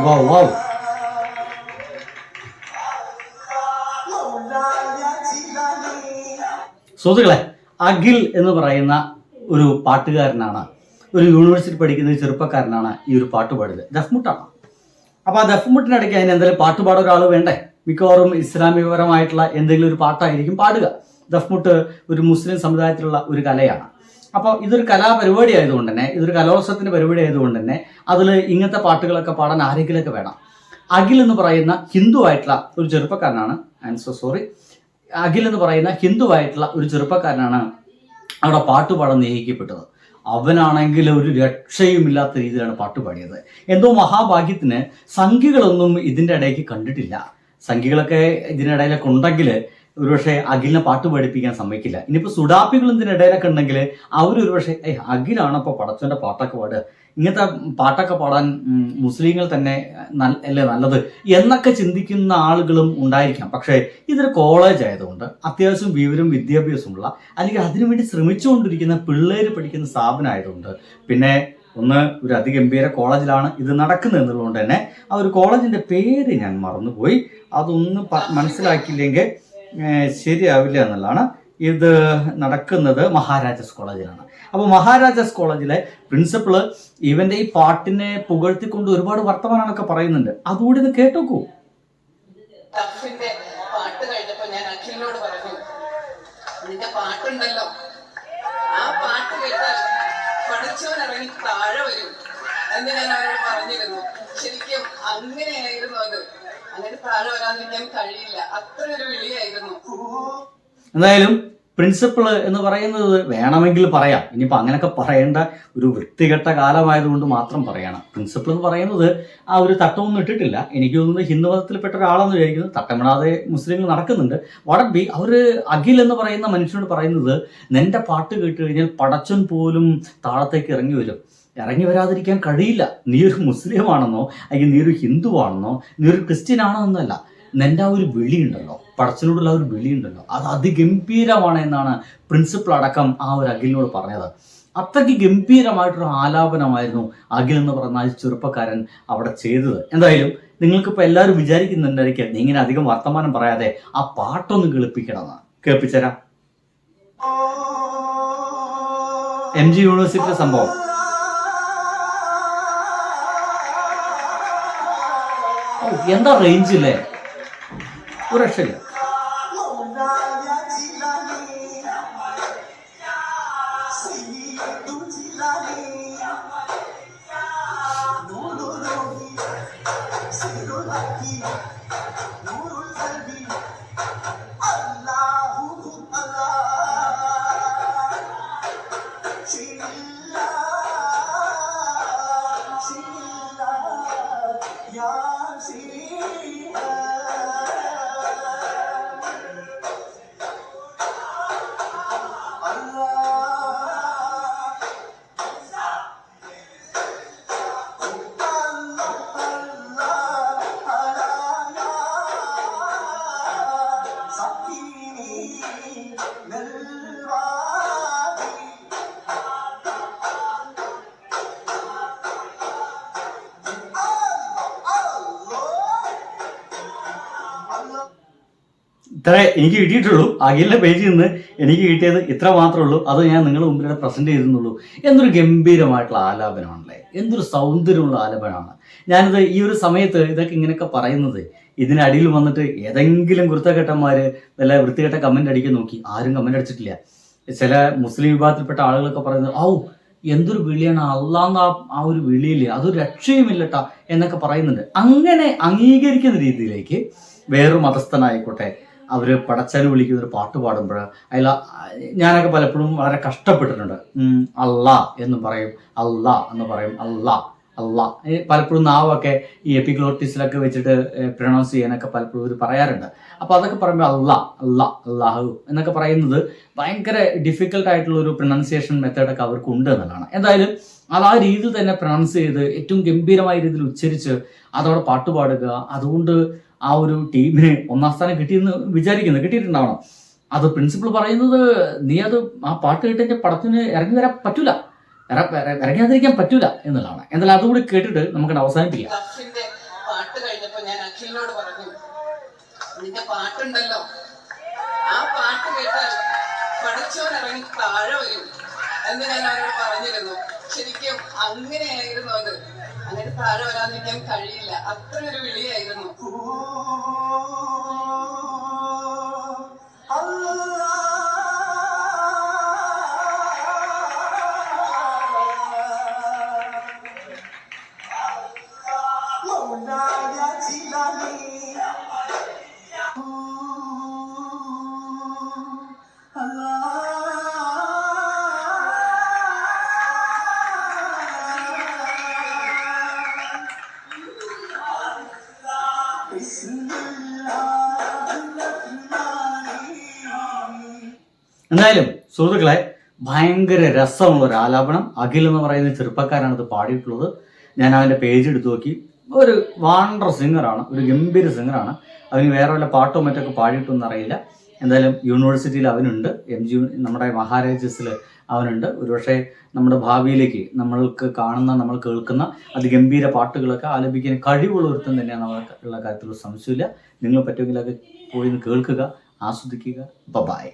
Wow wow. സുഹൃത്തുക്കളെ, അഖിൽ എന്ന് പറയുന്ന ഒരു പാട്ടുകാരനാണ്, ഒരു യൂണിവേഴ്സിറ്റി പഠിക്കുന്ന ചെറുപ്പക്കാരനാണ് ഈ ഒരു പാട്ട് പാടിയത്. ദഫ്മുട്ടാണ്. അപ്പോൾ ആ ദഫ്മുട്ടിനിടയ്ക്ക് അതിന് എന്തെങ്കിലും പാട്ട് പാടാൻ ഒരാൾ വേണ്ടേ? മിക്കവാറും ഇസ്ലാമികപരമായിട്ടുള്ള എന്തെങ്കിലും ഒരു പാട്ടായിരിക്കും പാടുക. ദഫ്മുട്ട് ഒരു മുസ്ലിം സമുദായത്തിലുള്ള ഒരു കലയാണ്. അപ്പോൾ ഇതൊരു കലാപരിപാടി ആയതുകൊണ്ട് തന്നെ, ഇതൊരു കലോത്സവത്തിന്റെ പരിപാടി ആയതുകൊണ്ട് തന്നെ അതിൽ ഇങ്ങനത്തെ പാട്ടുകളൊക്കെ പാടാൻ ആരെങ്കിലുമൊക്കെ വേണം. അഖിൽ എന്ന് പറയുന്ന ഹിന്ദു ആയിട്ടുള്ള ഒരു ചെറുപ്പക്കാരനാണ്, അഖിൽ എന്ന് പറയുന്ന ഹിന്ദുവായിട്ടുള്ള ഒരു ചെറുപ്പക്കാരനാണ് അവിടെ പാട്ടുപാടാൻ നിയോഗിക്കപ്പെട്ടത്. അവനാണെങ്കിൽ ഒരു രക്ഷയുമില്ലാത്ത രീതിയിലാണ് പാട്ട് പാടിയത്. എന്തോ മഹാഭാഗ്യത്തിന് സംഖ്യകളൊന്നും ഇതിൻ്റെ ഇടയ്ക്ക് കണ്ടിട്ടില്ല. സംഖ്യകളൊക്കെ ഇതിനിടയിലൊക്കെ ഉണ്ടെങ്കിൽ ഒരുപക്ഷെ അഖിലിനെ പാട്ട് പഠിപ്പിക്കാൻ സമ്മതിക്കില്ല. ഇനിയിപ്പോൾ സുഡാപ്പികൾ ഇതിനിടയിലൊക്കെ ഉണ്ടെങ്കിൽ അവരൊരു പക്ഷേ അഖിലാണപ്പോൾ പടച്ചവൻ്റെ പാട്ടൊക്കെ പാടുക, ഇങ്ങനത്തെ പാട്ടൊക്കെ പാടാൻ മുസ്ലിങ്ങൾ തന്നെ അല്ലേ നല്ലത് എന്നൊക്കെ ചിന്തിക്കുന്ന ആളുകളും ഉണ്ടായിരിക്കാം. പക്ഷേ ഇതൊരു കോളേജ് ആയതുകൊണ്ട് അത്യാവശ്യം വിവരം വിദ്യാഭ്യാസമുള്ള, അല്ലെങ്കിൽ അതിനുവേണ്ടി ശ്രമിച്ചുകൊണ്ടിരിക്കുന്ന പിള്ളേർ പഠിക്കുന്ന സ്ഥാപനമായതുകൊണ്ട്, പിന്നെ ഒരു അതിഗംഭീര കോളേജിലാണ് ഇത് നടക്കുന്നത് എന്നുള്ളതുകൊണ്ട് തന്നെ ആ ഒരു കോളേജിൻ്റെ പേര് ഞാൻ മറന്നുപോയി. അതൊന്ന് മനസ്സിലാക്കിയില്ലെങ്കിൽ ശരിയാവില്ല എന്നുള്ളതാണ്. ഇത് നടക്കുന്നത് മഹാരാജാസ് കോളേജിലാണ്. അപ്പോൾ മഹാരാജാസ് കോളേജിലെ പ്രിൻസിപ്പള് ഇവന്റെ ഈ പാട്ടിനെ പുകഴ്ത്തിക്കൊണ്ട് ഒരുപാട് വർത്തമാനങ്ങളൊക്കെ പറയുന്നുണ്ട്. അതുകൂടി ഒന്ന് കേട്ടോക്കൂ. പാട്ട് കഴിഞ്ഞപ്പോ ഞാൻ അഖിലിനോട് പറഞ്ഞു, നിന്റെ പാട്ടുണ്ടല്ലോ, ആ പാട്ട് കേട്ടാൽ പഠിച്ചവൻ ഇറങ്ങി താഴെ വരും എന്ന് ഞാൻ അവരോട് പറഞ്ഞിരുന്നു. ശരിക്കും അങ്ങനെയായിരുന്നു അത്. അങ്ങനെ താഴെ വരാതിരിക്കാൻ കഴിയില്ല, അത്ര ഒരു വിളിയായിരുന്നു. എന്തായാലും പ്രിൻസിപ്പിൾ എന്ന് പറയുന്നത് വേണമെങ്കിൽ പറയാം. ഇനിയിപ്പോൾ അങ്ങനെയൊക്കെ പറയേണ്ട ഒരു വൃത്തികെട്ട കാലമായതുകൊണ്ട് മാത്രം പറയണം. പ്രിൻസിപ്പിൾ എന്ന് പറയുന്നത് ആ ഒരു തട്ടമൊന്നും ഇട്ടിട്ടില്ല. എനിക്ക് തോന്നുന്നത് ഹിന്ദു മതത്തിൽപ്പെട്ട ഒരാളെന്ന് വിചാരിക്കുന്നത്. തട്ടമിടാതെ മുസ്ലിങ്ങൾ നടക്കുന്നുണ്ട്. വടബി അവർ അഖിൽ എന്ന് പറയുന്ന മനുഷ്യനോട് പറയുന്നത്, നിന്റെ പാട്ട് കേട്ട് കഴിഞ്ഞാൽ പടച്ചൻ പോലും താഴത്തേക്ക് ഇറങ്ങി വരും. ഇറങ്ങി വരാതിരിക്കാൻ കഴിയില്ല. നീ ഒരു മുസ്ലിം ആണെന്നോ, അല്ലെങ്കിൽ നീ ഒരു ഹിന്ദു ആണെന്നോ, നീ ഒരു ക്രിസ്ത്യൻ ആണോ എന്നല്ല, നിന്റെ ആ ഒരു വിളിയുണ്ടല്ലോ, പടച്ചനോടുള്ള ഒരു വിളിയുണ്ടല്ലോ, അത് അതിഗംഭീരമാണ് എന്നാണ് പ്രിൻസിപ്പൾ അടക്കം ആ ഒരു അഖിലിനോട് പറഞ്ഞത്. അത്രയ്ക്ക് ഗംഭീരമായിട്ടൊരു ആലാപനമായിരുന്നു അഖിൽ എന്ന് പറഞ്ഞ ആ ചെറുപ്പക്കാരൻ അവിടെ ചെയ്തത്. എന്തായാലും നിങ്ങൾക്കിപ്പോൾ എല്ലാവരും വിചാരിക്കുന്നുണ്ടായിരിക്കും, നീ ഇങ്ങനെ അധികം വർത്തമാനം പറയാതെ ആ പാട്ടൊന്ന് കേൾപ്പിക്കണമെന്ന്. കേൾപ്പിച്ചരാം. MG യൂണിവേഴ്സിറ്റിയിലെ സംഭവം. എന്താ റേഞ്ച് ഇല്ലേ, ഒരു രക്ഷയില്ല. ഇത്രേ എനിക്ക് കിട്ടിയിട്ടുള്ളൂ. അഖിലിൻ്റെ പേജിൽ നിന്ന് എനിക്ക് കിട്ടിയത് ഇത്ര മാത്രമേ ഉള്ളൂ. അത് ഞാൻ നിങ്ങളുടെ മുമ്പിലൂടെ പ്രസന്റ് ചെയ്തെന്നുള്ളൂ. എന്തൊരു ഗംഭീരമായിട്ടുള്ള ആലാപനമാണല്ലേ, എന്തൊരു സൗന്ദര്യമുള്ള ആലാപനമാണ്. ഞാനിത് ഈ ഒരു സമയത്ത് ഇതൊക്കെ ഇങ്ങനെയൊക്കെ പറയുന്നത്, ഇതിനടിയിൽ വന്നിട്ട് ഏതെങ്കിലും കുരുത്തക്കെട്ടന്മാർ വല്ല വൃത്തികെട്ട കമന്റ് അടിക്കാൻ നോക്കി. ആരും കമന്റ് അടിച്ചിട്ടില്ല. ചില മുസ്ലിം വിഭാഗത്തിൽപ്പെട്ട ആളുകളൊക്കെ പറയുന്നത്, എന്തൊരു വിളിയാണ്, അള്ളാന്ന് ആ ഒരു വിളിയില്ലേ, അതൊരു രക്ഷയുമില്ലട്ടാ എന്നൊക്കെ പറയുന്നുണ്ട്. അങ്ങനെ അംഗീകരിക്കുന്ന രീതിയിലേക്ക് വേറൊരു മതസ്ഥനായിക്കോട്ടെ അവർ പടച്ചനെ വിളിക്കുന്ന ഒരു പാട്ട് പാടുമ്പോൾ ഞാനൊക്കെ പലപ്പോഴും വളരെ കഷ്ടപ്പെട്ടിട്ടുണ്ട്. അള്ളാ എന്ന് പറയും, അള്ളാ എന്ന് പറയും, അള്ളാ അള്ളാ. പലപ്പോഴും നാവൊക്കെ ഈ എപ്പിഗ്ലോട്ടിസിലൊക്കെ വെച്ചിട്ട് പ്രൊണൗൺസ് ചെയ്യാനൊക്കെ പലപ്പോഴും ഇവർ പറയാറുണ്ട്. അപ്പോൾ അതൊക്കെ പറയുമ്പോൾ അള്ളാ അള്ളാ അള്ളാഹു എന്നൊക്കെ പറയുന്നത് ഭയങ്കര ഡിഫിക്കൽട്ട് ആയിട്ടുള്ള ഒരു പ്രൊനൗൺസിയേഷൻ മെത്തേഡൊക്കെ അവർക്ക് ഉണ്ട് എന്നുള്ളതാണ്. എന്തായാലും അത് ആ രീതിയിൽ തന്നെ പ്രൊനൗൺസ് ചെയ്ത് ഏറ്റവും ഗംഭീരമായ രീതിയിൽ ഉച്ചരിച്ച് അതോടെ പാട്ട് പാടുക. അതുകൊണ്ട് ആ ഒരു ടീമിന് 1ാം സ്ഥാനം കിട്ടിയിട്ടുണ്ടാവണം. അത് പ്രിൻസിപ്പൾ പറയുന്നത്, നീ അത് ആ പാട്ട് കേട്ടതിൻ്റെ പടത്തിന് ഇറങ്ങി വരാൻ പറ്റൂല, ഇറങ്ങാതിരിക്കാൻ പറ്റൂല എന്നുള്ളതാണ്. എന്തായാലും അതുകൂടി കേട്ടിട്ട് നമുക്ക് അവസാനിപ്പിക്കാം. അഖിലിനോട് പറഞ്ഞു, നിന്റെ പാട്ടുണ്ടല്ലോ, ആ പാട്ട് കേട്ടാൽ പഠിച്ചവൻ ഇറങ്ങി താഴെ വരും എന്ന് ഞാൻ അവരോട് പറഞ്ഞിരുന്നു. ശരിക്കും അങ്ങനെയായിരുന്നു അത്. അങ്ങനെ താഴെ വരാതിരിക്കാൻ കഴിയില്ല, അത്ര ഒരു വിളിയായിരുന്നു. എന്തായാലും സുഹൃത്തുക്കളെ, ഭയങ്കര രസമുള്ള ഒരു ആലാപനം. അഖിൽ എന്ന് പറയുന്ന ചെറുപ്പക്കാരാണ് ഇത് പാടിയിട്ടുള്ളത്. ഞാൻ അവൻ്റെ പേജ് എടുത്തു നോക്കി. ഒരു വാണ്ടർ സിംഗറാണ്, ഒരു ഗംഭീര സിംഗറാണ്. അവന് വേറെ വല്ല പാട്ടോ മറ്റൊക്കെ പാടിയിട്ടൊന്നും അറിയില്ല. എന്തായാലും യൂണിവേഴ്സിറ്റിയിൽ അവനുണ്ട്, MG നമ്മുടെ മഹാരാജസിൽ അവനുണ്ട്. ഒരുപക്ഷെ നമ്മുടെ ഭാവിയിലേക്ക് നമ്മൾക്ക് കാണുന്ന, നമ്മൾ കേൾക്കുന്ന അതിഗംഭീര പാട്ടുകളൊക്കെ ആലപിക്കാൻ കഴിവുള്ള ഒരുത്തം തന്നെയാണ് ഉള്ള കാര്യത്തിൽ സംശയമില്ല. നിങ്ങൾ പറ്റുമെങ്കിലൊക്കെ പോയി കേൾക്കുക, ആസ്വദിക്കുക. ബൈ.